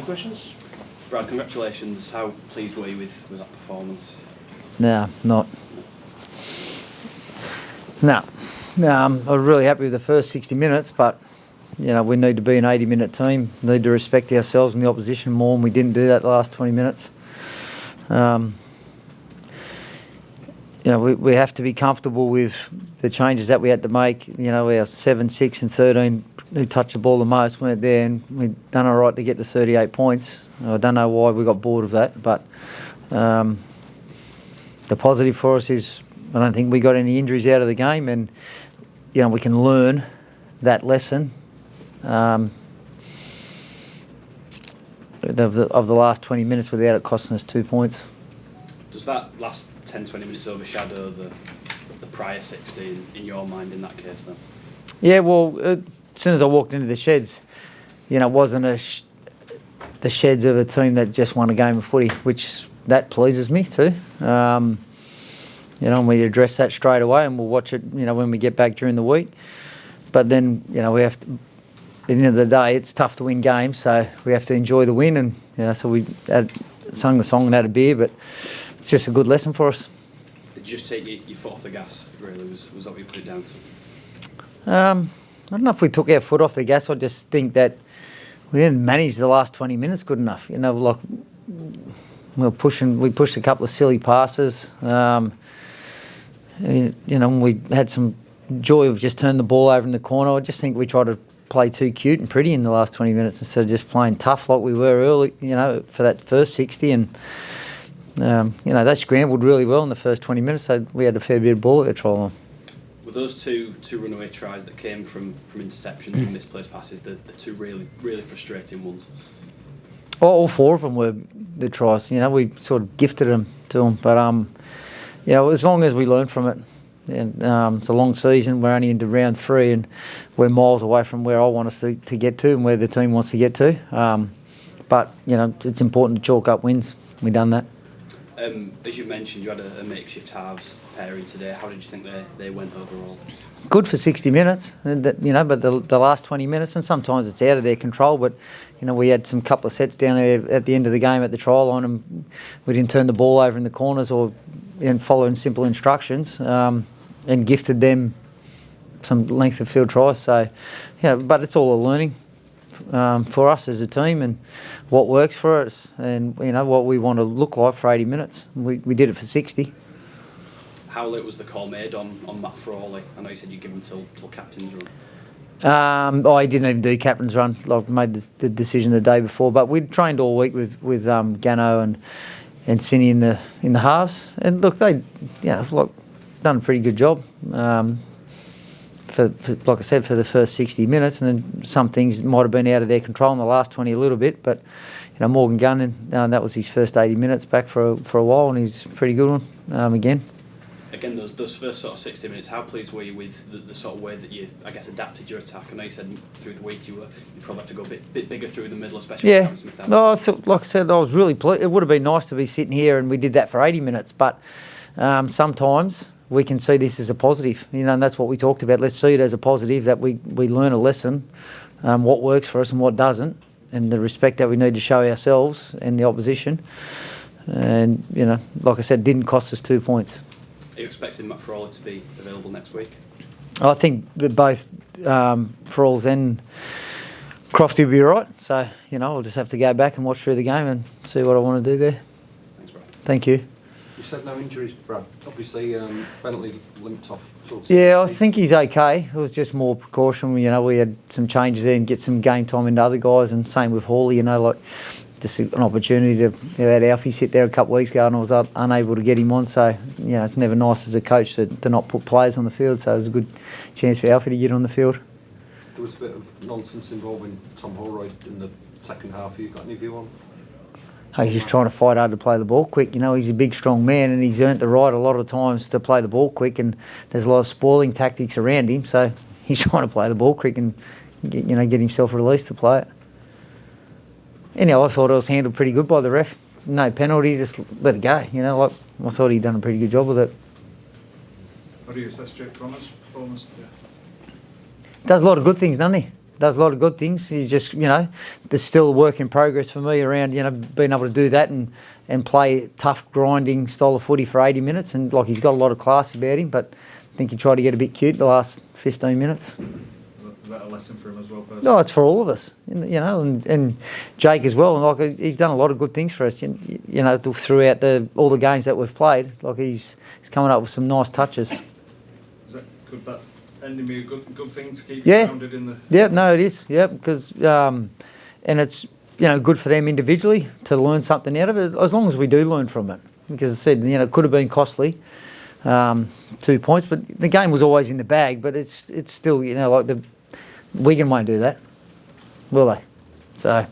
Any questions? Brad, congratulations. How pleased were you with that performance? No, not. No. I was really happy with the first 60 minutes, but we need to be an 80-minute team. Need to respect ourselves and the opposition more, and we didn't do that the last 20 minutes. We have to be comfortable with the changes that we had to make. Our 7, 6 and 13 who touched the ball the most weren't there, and we've done all right to get the 38 points. I don't know why we got bored of that, but the positive for us is I don't think we got any injuries out of the game, and we can learn that lesson of the last 20 minutes without it costing us 2 points. Does that last 10-20 minutes overshadow the prior 60 in your mind in that case then? Yeah, well, as soon as I walked into the sheds, it wasn't the sheds of a team that just won a game of footy, which that pleases me too. And we address that straight away, and we'll watch it, when we get back during the week. But then, we have to, at the end of the day, it's tough to win games, so we have to enjoy the win. And, so we sung the song and had a beer, but it's just a good lesson for us. Did you just take your foot off the gas, really? Was that what you put it down to? I don't know if we took our foot off the gas. I just think that we didn't manage the last 20 minutes good enough. We pushed a couple of silly passes. We had some joy of just turning the ball over in the corner. I just think we tried to play too cute and pretty in the last 20 minutes instead of just playing tough like we were early, for that first 60. And, they scrambled really well in the first 20 minutes, so we had a fair bit of ball at the try line. Were those two runaway tries that came from interceptions and misplaced passes the two really, really frustrating ones? All 4 of them were the tries. We sort of gifted them to them. But, as long as we learn from it, and it's a long season, we're only into round 3 and we're miles away from where I want us to get to and where the team wants to get to. But, it's important to chalk up wins. We've done that. As you mentioned, you had a makeshift halves pairing today. How did you think they went overall? Good for 60 minutes, but the last 20 minutes, and sometimes it's out of their control, but, we had some couple of sets down there at the end of the game at the try line, and we didn't turn the ball over in the corners or following simple instructions, and gifted them some length of field tries. So, but it's all a learning for us as a team, and what works for us, and what we want to look like for 80 minutes. We did it for 60. How late was the call made on Matt Frawley? I know you said you'd give him till captain's run. I didn't even do captain's run. I made the decision the day before, but we'd trained all week with Gano and Cini in the halves, and look, they done a pretty good job. For like I said, for the first 60 minutes, and then some things might have been out of their control in the last 20 a little bit, but Morgan Gunn, that was his first 80 minutes back for a while, and he's a pretty good one again. Again, those first sort of 60 minutes, how pleased were you with the sort of way that you, I guess, adapted your attack? I know you said through the week you probably have to go a bit bigger through the middle, especially with Cam Smith. No, so, like I said, I was really pleased. It would have been nice to be sitting here and we did that for 80 minutes, but sometimes we can see this as a positive, and that's what we talked about. Let's see it as a positive, that we learn a lesson, what works for us and what doesn't, and the respect that we need to show ourselves and the opposition. And, like I said, didn't cost us 2 points. Are you expecting Matt Frawley to be available next week? I think that both Frawls and Crofty will be right. So, I'll just have to go back and watch through the game and see what I want to do there. Thanks, Brad. Thank you. You said no injuries, Brad. Obviously, Bentley limped off. Yeah, I think he's okay. It was just more precaution. We had some changes there and get some game time into other guys, and same with Hawley, just an opportunity to had Alfie sit there a couple of weeks ago and I was unable to get him on. So, it's never nice as a coach to not put players on the field. So it was a good chance for Alfie to get on the field. There was a bit of nonsense involving Tom Holroyd in the second half. Have you got any view on? He's just trying to fight hard to play the ball quick. He's a big, strong man, and he's earned the right a lot of times to play the ball quick, and there's a lot of spoiling tactics around him. So he's trying to play the ball quick and get himself released to play it. Anyhow, I thought it was handled pretty good by the ref. No penalty, just let it go. I thought he'd done a pretty good job with it. How do you assess Jake Cronner's performance today? Does a lot of good things, doesn't he? does a lot of good things. He's just, there's still a work in progress for me around, being able to do that and play tough, grinding style of footy for 80 minutes. And, he's got a lot of class about him, but I think he tried to get a bit cute the last 15 minutes. Is that a lesson for him as well, personally? No, it's for all of us, and Jake as well. And he's done a lot of good things for us, throughout all the games that we've played. He's coming up with some nice touches. Could that end in be a good thing to keep grounded in the? Yeah, no, it is. Yeah, because and it's good for them individually to learn something out of it, as long as we do learn from it. Because I said, it could have been costly, 2 points, but the game was always in the bag. But it's still, Wigan won't do that, will they? So.